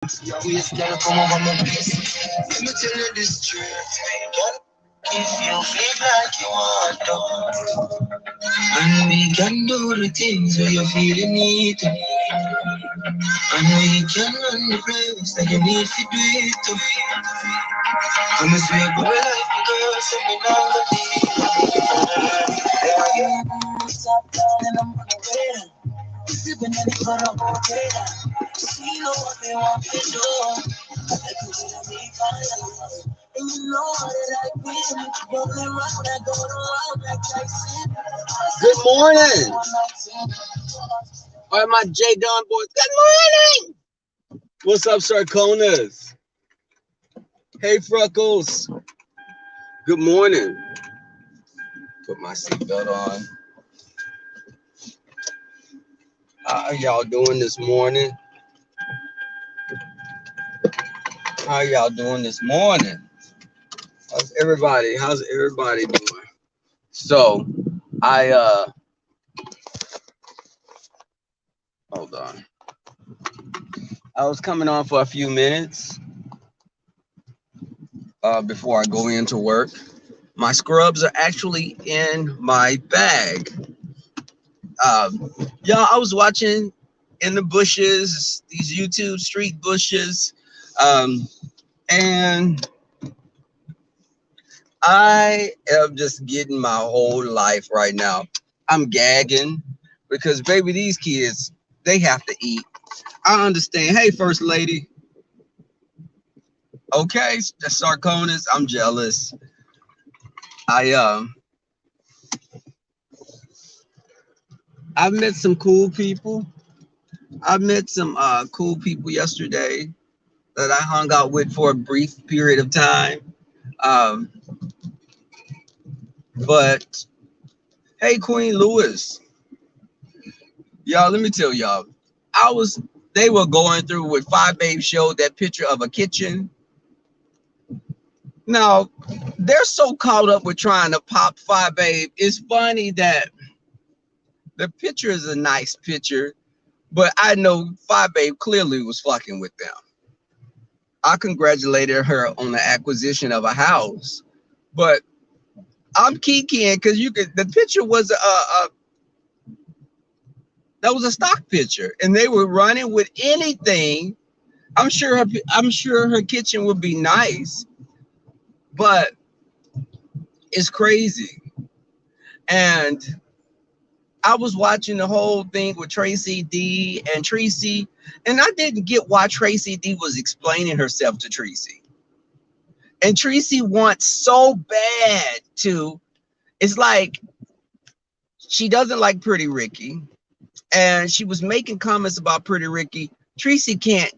Always gotta come over my place. Let me tell you this truth. If you feel like you want to, and we can do the things where you feel you need to, and we can run the place that you need to do it to. Come and sweet boy like girl, so me not gonna leave. Stop calling, I'm gonna wait. Sipping on the front of the table. You know what they want to do. I can see me fire. And you know that I win. Rolling around, I go around like Tyson. Good morning. Where are my J Don boys? Good morning. What's up, Sarconas? Hey, Freckles. Good morning. Put my seatbelt on. How y'all doing this morning? How y'all doing this morning? How's everybody doing? So I hold on. I was coming on for a few minutes before I go into work. My scrubs are actually in my bag. Y'all, I was watching in the bushes, these YouTube street bushes, and I am just getting my whole life right now. I'm gagging because, baby, these kids, they have to eat. I understand. Hey, First Lady. Okay, Sarconis, I'm jealous. I've met some cool people. I met some cool people yesterday that I hung out with for a brief period of time. Um, but hey, Queen Lewis, y'all, let me tell y'all, they were going through with Five Babe showed that picture of a kitchen. Now, they're so caught up with trying to pop Five Babe. It's funny that the picture is a nice picture, but I know Five Babe clearly was fucking with them. I congratulated her on the acquisition of a house, but I'm kikiing because the picture was that was a stock picture, and they were running with anything. I'm sure her kitchen would be nice, but it's crazy. And I was watching the whole thing with Tracy D and Tracy, and I didn't get why Tracy D was explaining herself to Tracy. And Tracy wants so bad to, it's like she doesn't like Pretty Ricky, and she was making comments about Pretty Ricky. Tracy can't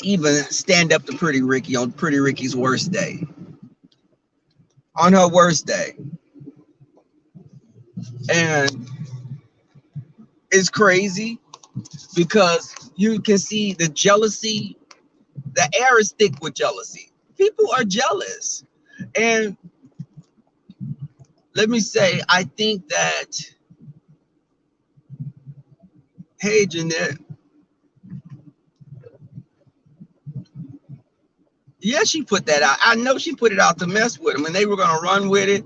even stand up to Pretty Ricky on Pretty Ricky's worst day. On her worst day. And it's crazy because you can see the jealousy. The air is thick with jealousy. People are jealous. And let me say, I think that, hey, Jeanette. Yeah, she put that out. I know she put it out to mess with him, and they were going to run with it.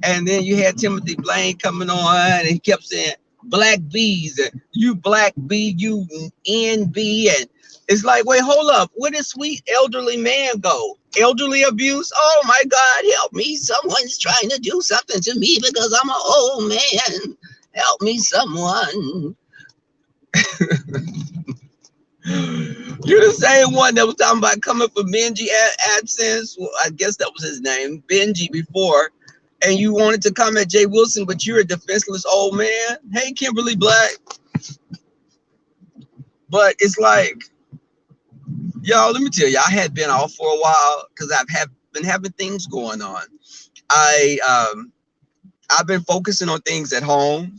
And then you had Timothy Blaine coming on, and he kept saying, black bees, and you black bee, you NB. And it's like, wait, hold up. Where did sweet elderly man go? Elderly abuse? Oh, my God, help me. Someone's trying to do something to me because I'm an old man. Help me, someone. You're the same one that was talking about coming for Benji AdSense. Well, I guess that was his name, Benji, before. And you wanted to come at Jay Wilson, but you're a defenseless old man. Hey, Kimberly Black. But it's like, y'all, let me tell you, I had been off for a while because I've been having things going on. I've been focusing on things at home.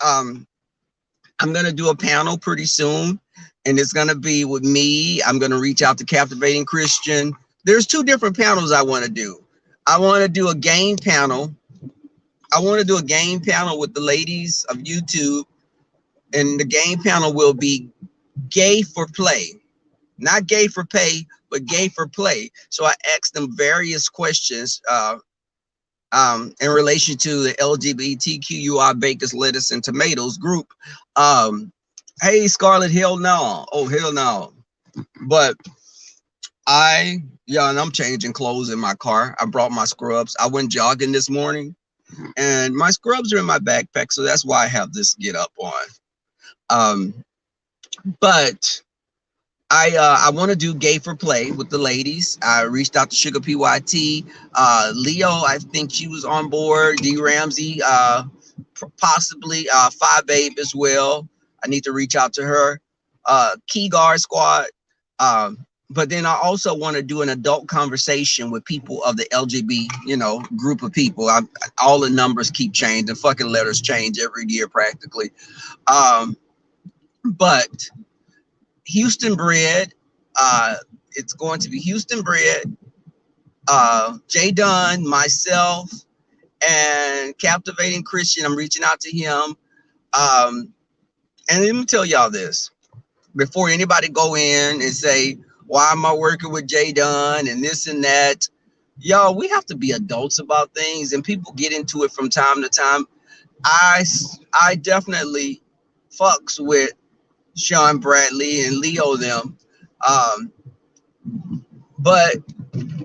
I'm gonna do a panel pretty soon, and it's gonna be with me. I'm gonna reach out to Captivating Christian. There's two different panels I want to do. I want to do a game panel. I want to do a game panel with the ladies of YouTube, and the game panel will be gay for play, not gay for pay, but gay for play. So I asked them various questions in relation to the LGBTQI bakers, lettuce, and tomatoes group. Hey, Scarlett, hell no. Oh, hell no. But yeah, and I'm changing clothes in my car. I brought my scrubs. I went jogging this morning, and my scrubs are in my backpack, so that's why I have this get up on. But I want to do gay for play with the ladies. I reached out to Sugar PYT, Leo. I think she was on board. D Ramsey, possibly Phi Babe as well. I need to reach out to her. Key Guard Squad. But then I also want to do an adult conversation with people of the LGBT, group of people. All the numbers keep changing. Fucking letters change every year practically. But Houston bred. It's going to be Houston bred. Jay Dunn, myself, and Captivating Christian. I'm reaching out to him. And let me tell y'all this before anybody go in and say, why am I working with Jay Dunn and this and that? Y'all, we have to be adults about things, and people get into it from time to time. I definitely fucks with Sean Bradley and Leo them. But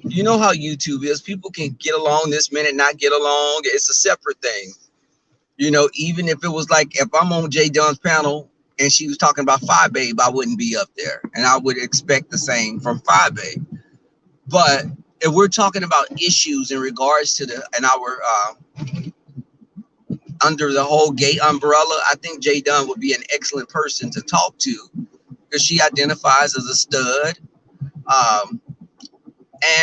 you know how YouTube is. People can get along this minute, not get along. It's a separate thing. Even if it was like, if I'm on Jay Dunn's panel and she was talking about Phi Babe, I wouldn't be up there. And I would expect the same from Phi Babe. But if we're talking about issues in regards to under the whole gay umbrella, I think Jay Dunn would be an excellent person to talk to, because she identifies as a stud.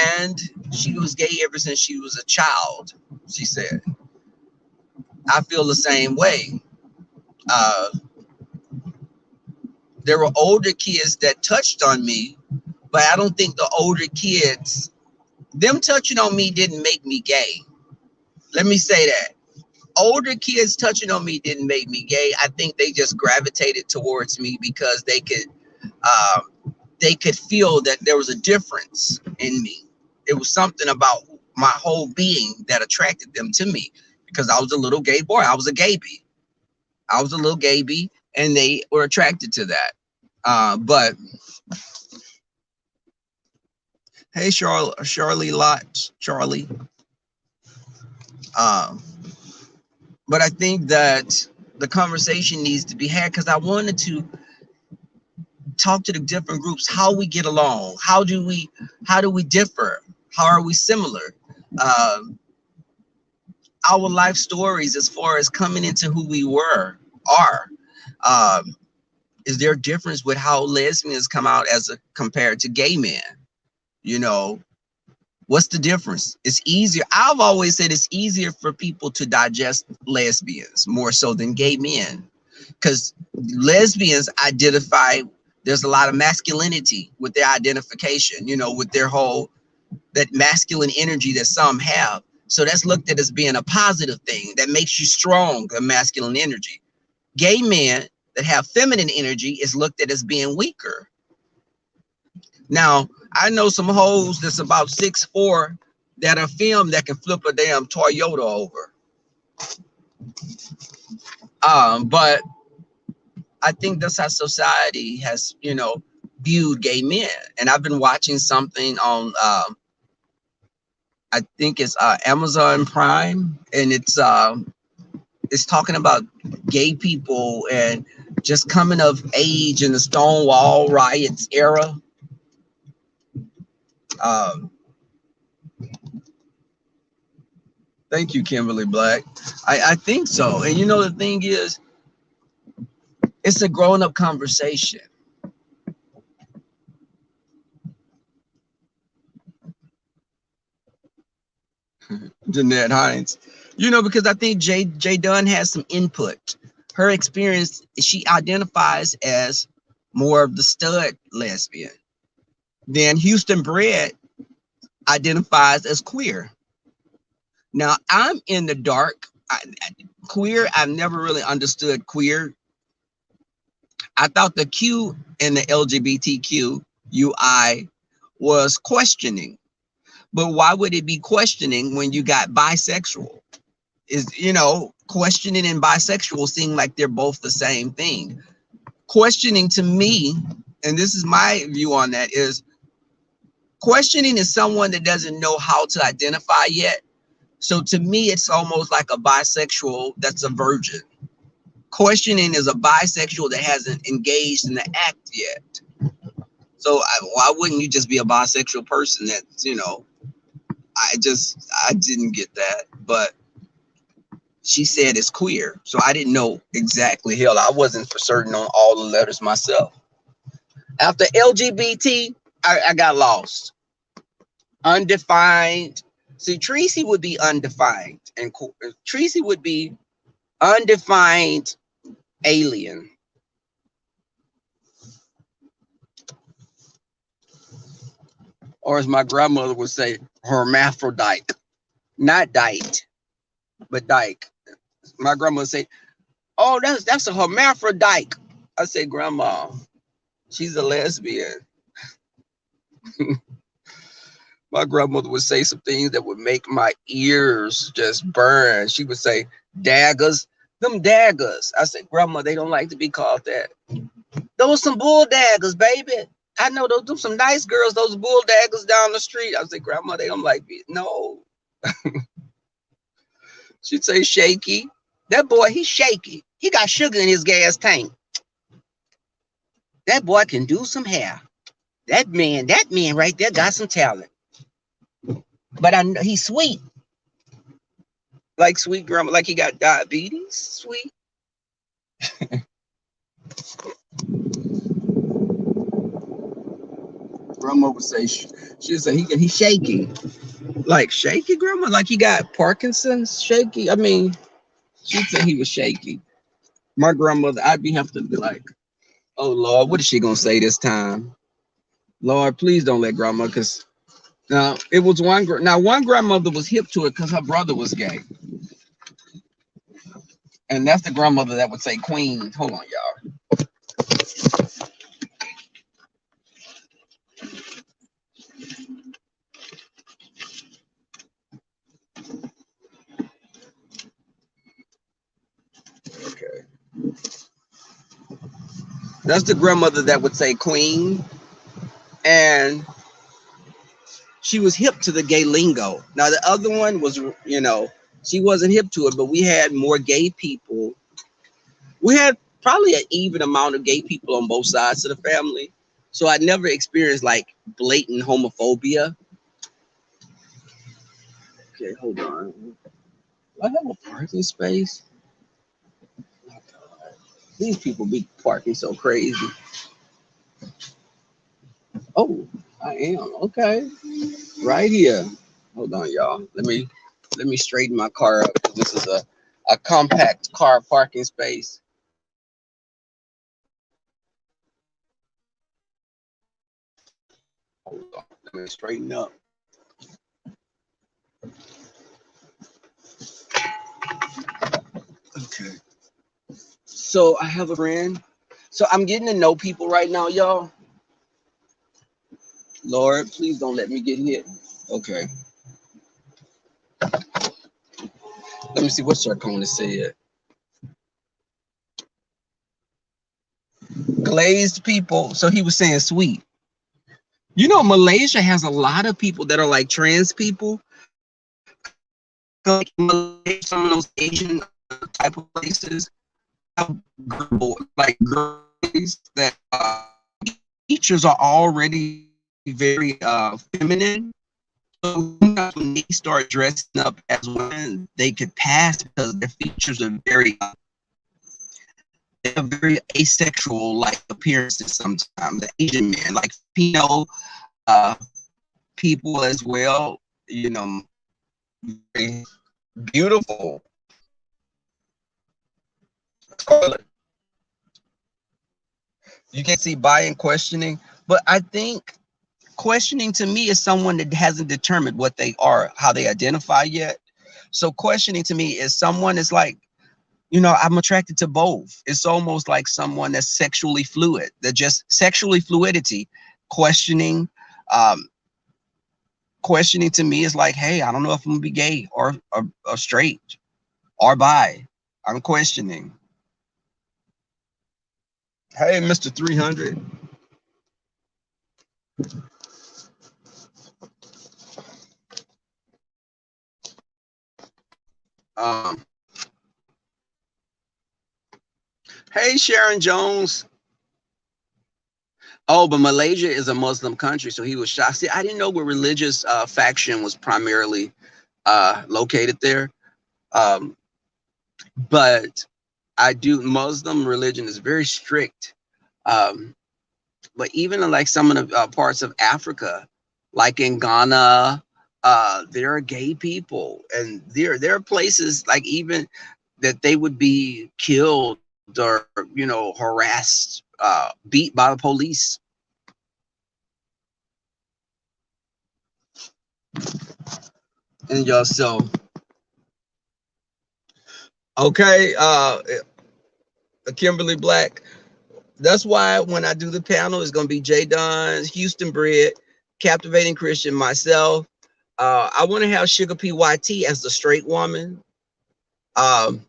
And she was gay ever since she was a child, she said. I feel the same way. There were older kids that touched on me, but I don't think the older kids, them touching on me didn't make me gay. Let me say that. Older kids touching on me didn't make me gay. I think they just gravitated towards me because they could feel that there was a difference in me. It was something about my whole being that attracted them to me, because I was a little gay boy. I was a gaby. I was a little gaby, and they were attracted to that. But hey, Charlie Lott, Charlie. But I think that the conversation needs to be had, because I wanted to talk to the different groups, how we get along, how do we differ, how are we similar, our life stories as far as coming into who we are. Is there a difference with how lesbians come out compared to gay men? What's the difference? It's easier. I've always said it's easier for people to digest lesbians more so than gay men, because lesbians identify, there's a lot of masculinity with their identification, with their whole, that masculine energy that some have. So that's looked at as being a positive thing that makes you strong, a masculine energy. Gay men that have feminine energy is looked at as being weaker. Now, I know some hoes that's about 6'4" that are filmed that can flip a damn Toyota over. But I think that's how society has, viewed gay men. And I've been watching something on, I think it's Amazon Prime, and it's talking about gay people and just coming of age in the Stonewall riots era. Thank you, Kimberly Black. I think so. And the thing is, it's a grown-up conversation. Jeanette Hines, because I think Jay Dunn has some input. Her experience, she identifies as more of the stud lesbian. Then Houston Bred identifies as queer. Now, I'm in the dark. Queer, I've never really understood queer. I thought the Q in the LGBTQ UI was questioning. But why would it be questioning when you got bisexual? Is, questioning and bisexual seem like they're both the same thing. Questioning to me, and this is my view on that, is questioning is someone that doesn't know how to identify yet. So to me, it's almost like a bisexual that's a virgin. Questioning is a bisexual that hasn't engaged in the act yet. So why wouldn't you just be a bisexual person that's, I didn't get that. But she said it's queer. So I didn't know exactly. Hell, I wasn't for certain on all the letters myself. After LGBT, I got lost. Undefined. See, Tracy would be undefined. And Tracy would be undefined alien. Or as my grandmother would say, hermaphrodite. Not dyke, but dyke. My grandma would say, oh, that's a hermaphrodite. I say, Grandma, she's a lesbian. My grandmother would say some things that would make my ears just burn. She would say, daggers, them daggers. I said, Grandma, they don't like to be called that. Those some bull daggers, baby. I know those some nice girls, those bull daggers down the street. I said, Grandma, they don't like me. No. She'd say, shaky. That boy, he's shaky. He got sugar in his gas tank. That boy can do some hair. That man right there got some talent. But I know he's sweet. Like sweet grandma, like he got diabetes. Sweet. Grandma would say, she'd say he's shaky. Like shaky, grandma? Like he got Parkinson's shaky? I mean, she'd say he was shaky. My grandmother, I'd have to be like, oh Lord, what is she gonna say this time? Lord, please don't let grandma, because now it was one grandmother was hip to it because her brother was gay. And that's the grandmother that would say queen. Hold on, y'all. Okay. That's the grandmother that would say queen. And she was hip to the gay lingo. Now the other one was, she wasn't hip to it, but we had more gay people. We had probably an even amount of gay people on both sides of the family. So I never experienced like blatant homophobia. Okay, hold on. Do I have a parking space? Oh, God. These people be parking so crazy. Oh, I am. Okay. Right here. Hold on, y'all. Let me straighten my car up. This is a compact car parking space. Hold on. Let me straighten up. Okay. So I have a friend. So I'm getting to know people right now, y'all. Lord, please don't let me get hit. Okay. Let me see what Sarkona said. Glazed people. So he was saying sweet. Malaysia has a lot of people that are like trans people. Like some of those Asian type of places have like girls that features are already very feminine. So when they start dressing up as women, they could pass because their features are very asexual like appearances sometimes. The Asian men, like Filipino people as well, very beautiful. You can see buying, questioning, but I think questioning to me is someone that hasn't determined what they are, how they identify yet. So questioning to me is someone is like, I'm attracted to both. It's almost like someone that's sexually fluid, that just sexually fluidity, questioning. Um, questioning to me is like, hey, I don't know if I'm gonna be gay or straight or bi. I'm questioning. Hey, Mr. 300. Um, hey, Sharon Jones. Oh, but Malaysia is a Muslim country, so he was shocked. See, I didn't know what religious faction was primarily located there. Um, but I do. Muslim religion is very strict. Um, but even in like some of the parts of Africa, like in Ghana, there are gay people, and there are places like even that they would be killed or harassed, beat by the police. And y'all, so okay, Kimberly Black. That's why when I do the panel, it's gonna be Jay Dunn's, Houston Bred, Captivating Christian, myself. I want to have Sugar PYT as the straight woman. Um,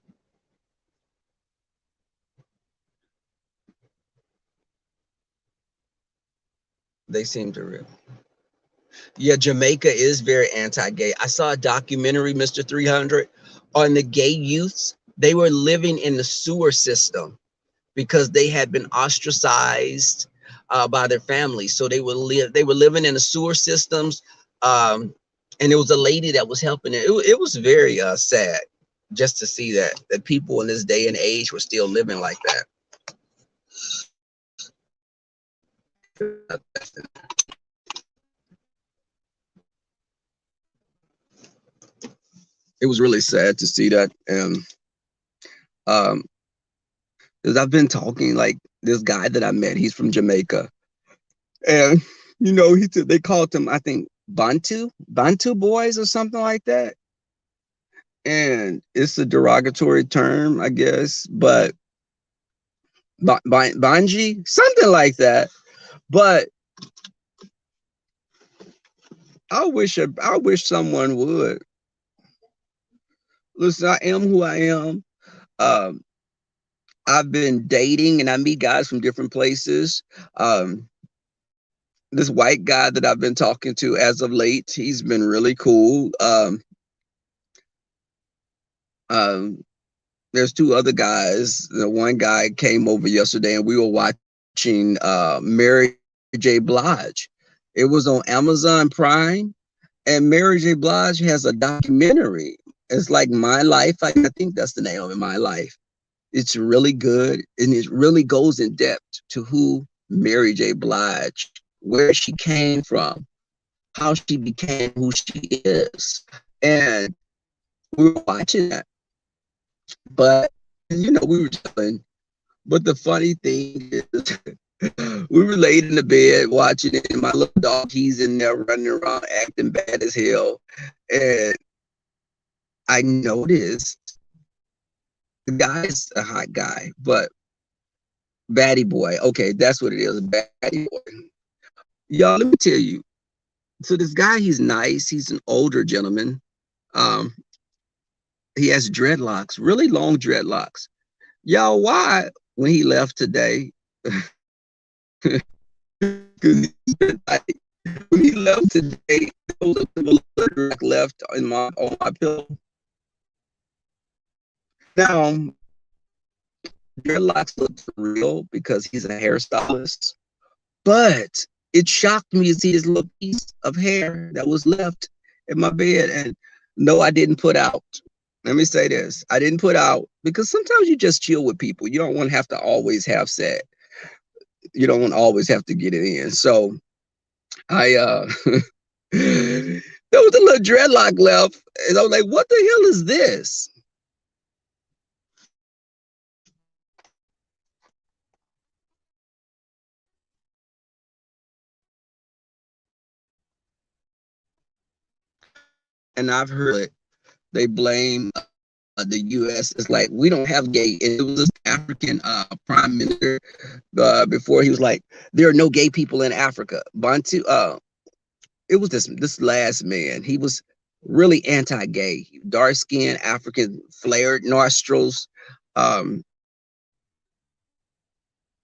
they seem to real. Yeah, Jamaica is very anti-gay. I saw a documentary, Mr. 300, on the gay youths. They were living in the sewer system because they had been ostracized by their families. So they were living in the sewer systems. And there was a lady that was helping it. It was very sad just to see that people in this day and age were still living like that. It was really sad to see that. And um, because I've been talking like this guy that I met, he's from Jamaica. And they called him, I think, Bantu boys or something like that. And it's a derogatory term, I guess, but Banji, something like that. But I wish someone would listen. I am who I am. Um, I've been dating, and I meet guys from different places. This white guy that I've been talking to as of late, he's been really cool. Um, there's two other guys. The one guy came over yesterday, and we were watching Mary J. Blige. It was on Amazon Prime, and Mary J. Blige has a documentary. It's like My Life. I think that's the name of it, My Life. It's really good, and it really goes in depth to who Mary J. Blige, where she came from, how she became who she is, and we were watching that. But we were chilling. But the funny thing is, we were laid in the bed watching it, and my little dog, he's in there running around acting bad as hell. And I noticed the guy's a hot guy, but baddie boy. Okay, that's what it is, a baddie boy. Y'all, let me tell you. So this guy, he's nice. He's an older gentleman. Um, he has dreadlocks, really long dreadlocks. Y'all, why when he left today? When he left today, there was a little dreadlock left on my pillow. Now, dreadlocks look real because he's a hairstylist, but it shocked me to see this little piece of hair that was left in my bed. And no, I didn't put out. Let me say this. I didn't put out because sometimes you just chill with people. You don't want to have to always have sex. You don't want to always have to get it in. So I there was a little dreadlock left. And I was like, what the hell is this? And I've heard it. They blame the U.S. It's like we don't have gay. And it was this African prime minister before he was like, there are no gay people in Africa. Bantu. It was this last man. He was really anti-gay, dark skin, African, flared nostrils. Um,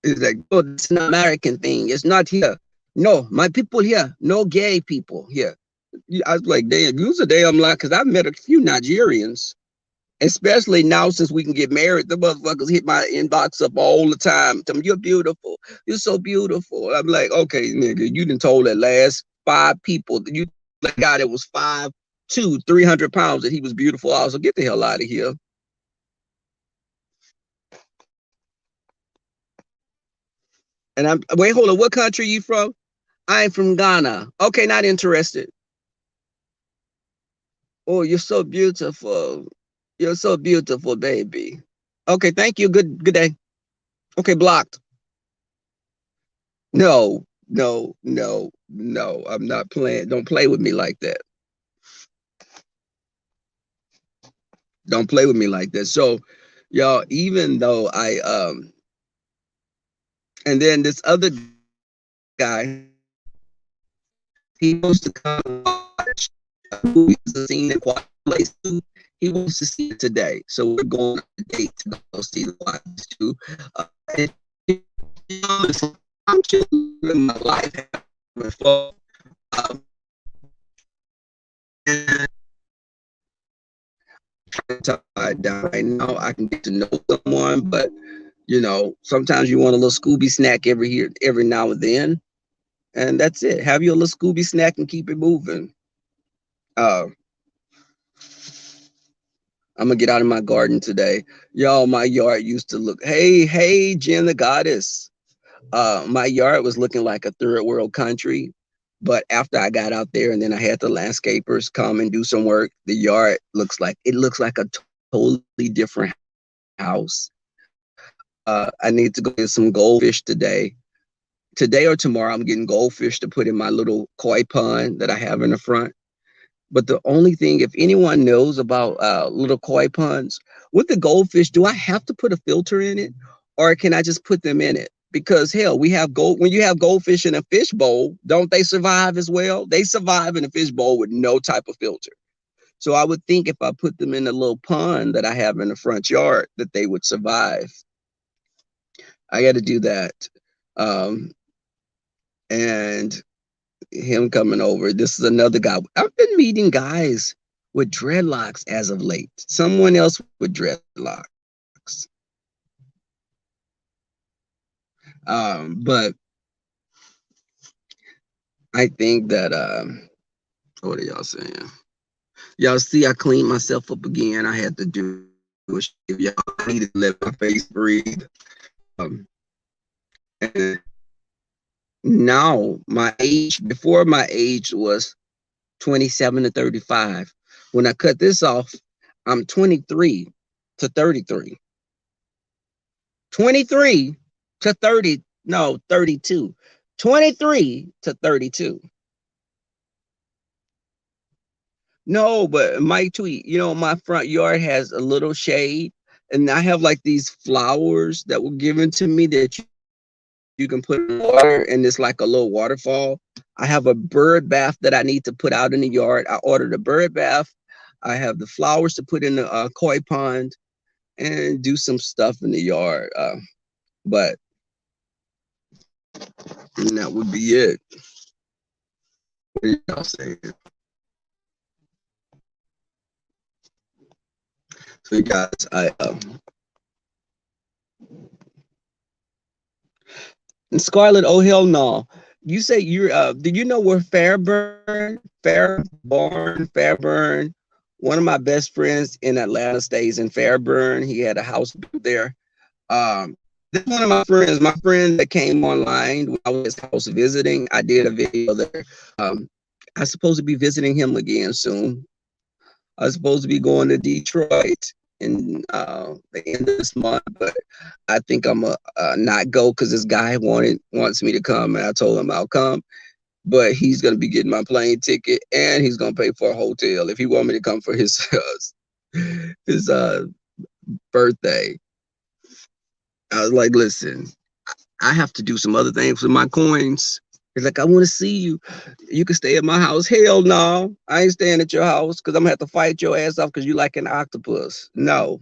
it's like, oh, it's an American thing. It's not here. No, my people here, no gay people here. I was like, damn, you was a damn lie, because I've met a few Nigerians, especially now since we can get married. The motherfuckers hit my inbox up all the time. Tell me, you're beautiful. You're so beautiful. I'm like, okay, nigga, you done told that last 5 people that you that guy that was 5'2", 300 pounds that he was beautiful. Also, get the hell out of here. And I'm wait, hold on. What country are you from? I'm from Ghana. Okay, not interested. Oh, you're so beautiful. You're so beautiful, baby. Okay, thank you. Good day. Okay, blocked. No, no, no, no. I'm not playing. Don't play with me like that. Don't play with me like that. So, y'all, even though and then this other guy, he wants to come watch a movie, a scene in Quiet Place 2. He wants to see it today. So we're going on a date to go see the Quiet Place 2. And, you know, I'm just living my life having fun. And down right now, I can get to know someone, but you know, sometimes you want a little Scooby snack every now and then, and that's it. Have your little Scooby snack and keep it moving. Uh, I'm gonna get out of my garden today, y'all. My yard used to look. Hey, Jen the goddess. My yard was looking like a third world country, but after I got out there and then I had the landscapers come and do some work, the yard looks like a totally different house. I need to go get some goldfish today. Today or tomorrow, I'm getting goldfish to put in my little koi pond that I have in the front. But the only thing, if anyone knows about little koi ponds, with the goldfish, do I have to put a filter in it, or can I just put them in it? Because hell, we have gold. When you have goldfish in a fish bowl, don't they survive as well? They survive in a fish bowl with no type of filter. So I would think if I put them in a little pond that I have in the front yard, that they would survive. I got to do that. Um, and him coming over. This is another guy. I've been meeting guys with dreadlocks as of late. Someone else with dreadlocks. But I think that what are y'all saying? Y'all see, I cleaned myself up again. I had to do a shave. Y'all, I needed to let my face breathe. And now my age, before my age was 27 to 35. When I cut this off, I'm 23 to 33. 23 to 30, no, 32. 23 to 32. No, but my tweet, you know, my front yard has a little shade, and I have like these flowers that were given to me that you can put in water, and it's like a little waterfall. I have a bird bath that I need to put out in the yard. I ordered a bird bath. I have the flowers to put in the koi pond and do some stuff in the yard. But that would be it. What are y'all saying? So, guys, and Scarlett, oh hell no. You say you're do you know where Fairburn? One of my best friends in Atlanta stays in Fairburn. He had a house built there. This is one of my friend that came online when I was at his house visiting. I did a video there. I'm supposed to be visiting him again soon. I was supposed to be going to Detroit in the end of this month, but I think I'm a not go because this guy wants me to come, and I told him I'll come, but he's gonna be getting my plane ticket and he's gonna pay for a hotel if he want me to come for his his birthday. I was like, listen, I have to do some other things with my coins. He's like, I want to see you. You can stay at my house. Hell no. I ain't staying at your house because I'm gonna have to fight your ass off because you like an octopus. No.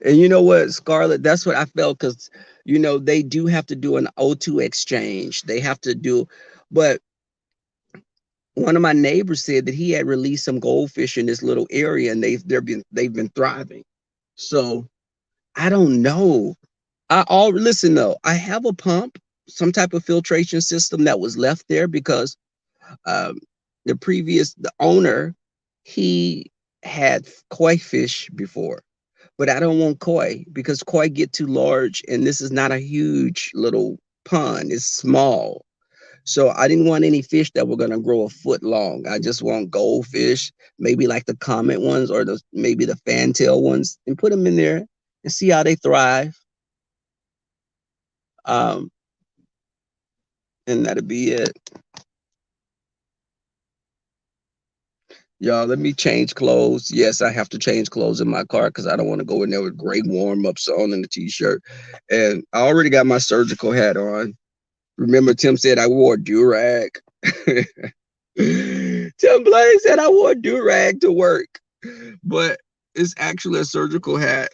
And you know what, Scarlett, that's what I felt because they do have to do an O2 exchange. They have to do, but one of my neighbors said that he had released some goldfish in this little area and they've been thriving. So I don't know. Listen though, I have a pump, some type of filtration system that was left there because um, the owner, he had koi fish before, but I don't want koi because koi get too large, and this is not a huge little pond. It's small. So I didn't want any fish that were gonna grow a foot long. I just want goldfish, maybe like the comet ones or maybe the fantail ones, and put them in there and see how they thrive. Um, and that'll be it. Y'all, let me change clothes. Yes, I have to change clothes in my car because I don't want to go in there with gray warm ups on and a t-shirt. And I already got my surgical hat on. Remember, Tim said I wore a do-rag. Tim Blaine said I wore a do-rag to work, but it's actually a surgical hat.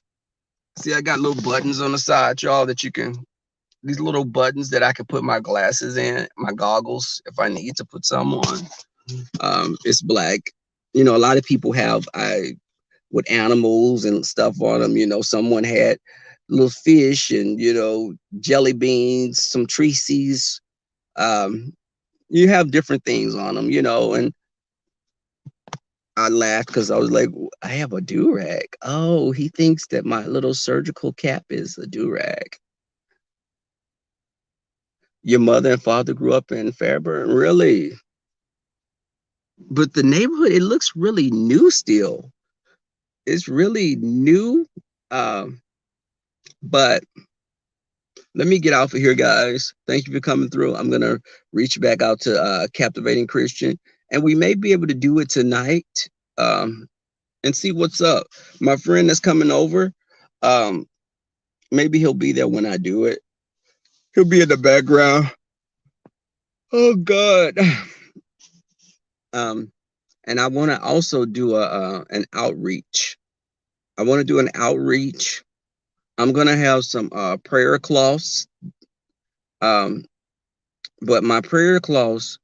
See, I got little buttons on the side, y'all, these little buttons that I can put my glasses in, my goggles, if I need to put some on. It's black. A lot of people have with animals and stuff on them. Someone had little fish and jelly beans, some treacies. Um, you have different things on them, and I laughed because I was like, I have a do rag. Oh, he thinks that my little surgical cap is a do rag. Your mother and father grew up in Fairburn, really? But the neighborhood, it looks really new still. It's really new. Um, but let me get off of here, guys. Thank you for coming through. I'm gonna reach back out to Captivating Christian, and we may be able to do it tonight, um, and see what's up. My friend that's coming over, um, maybe he'll be there when I do it. He'll be in the background. Oh God. Um, and I want to also do an outreach. I want to do an outreach. I'm gonna have some prayer cloths. Um, but my prayer cloths,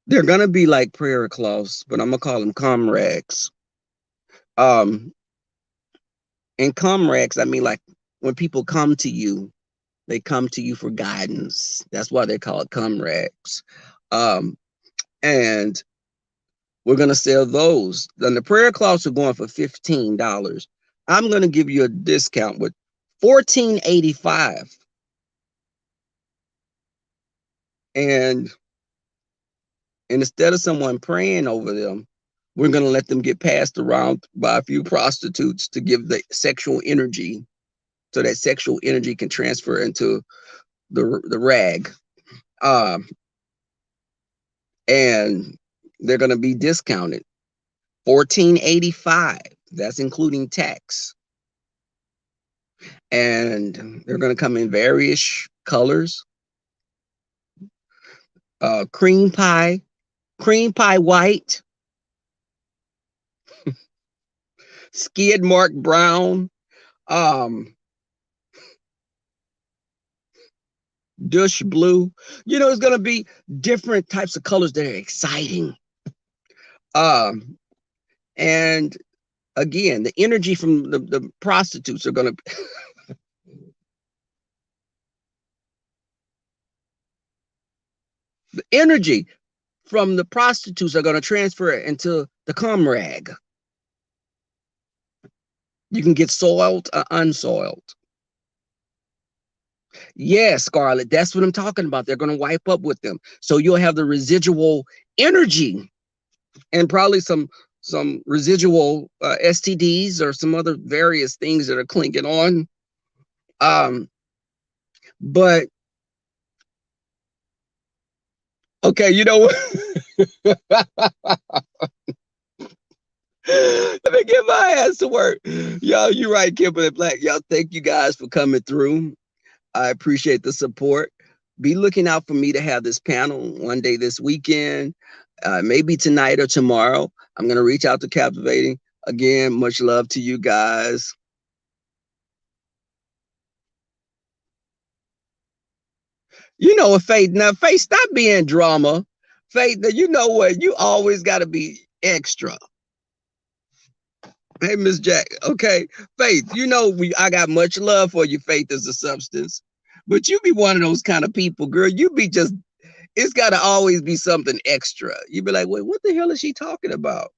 they're gonna be like prayer cloths, but I'm gonna call them comrags. Um, and comrags, I mean, like when people come to you, they come to you for guidance. That's why they call it comrags. Um, and we're gonna sell those. Then the prayer cloths are going for $15. I'm gonna give you a discount with $14.85. And instead of someone praying over them, we're going to let them get passed around by a few prostitutes to give the sexual energy so that sexual energy can transfer into the rag. Um, and they're going to be discounted. $14.85. That's including tax. And they're going to come in various colors. Cream pie white, skid mark brown, um, Dush blue. It's gonna be different types of colors that are exciting. Um, and again, the energy from the prostitutes are gonna the energy from the prostitutes are gonna transfer into the comrag. You can get soiled or unsoiled. Yeah, Scarlett, that's what I'm talking about. They're gonna wipe up with them. So you'll have the residual energy and probably some residual STDs or some other various things that are clinking on. But okay, you know what? Let me get my ass to work. Y'all, you right, Kimberly Black. Y'all, thank you guys for coming through. I appreciate the support. Be looking out for me to have this panel one day this weekend, maybe tonight or tomorrow. I'm going to reach out to Captivating. Again, much love to you guys. You know what, Faith? Now, Faith, stop being drama. Faith, now you know what? You always got to be extra. Hey, Miss Jack. Okay, Faith. You know I got much love for you. Faith as a substance, but you be one of those kind of people, girl. You be just. It's got to always be something extra. You be like, wait, what the hell is she talking about?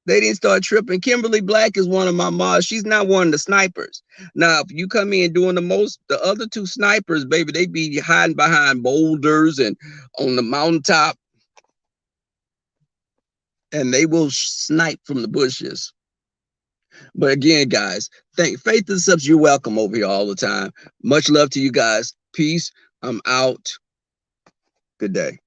They didn't start tripping. Kimberly Black is one of my mods. She's not one of the snipers. Now, if you come in doing the most, the other two snipers, baby, they be hiding behind boulders and on the mountaintop, and they will snipe from the bushes. But again, guys, thank Faith and Subs. You're welcome over here all the time. Much love to you guys. Peace. I'm out. Good day.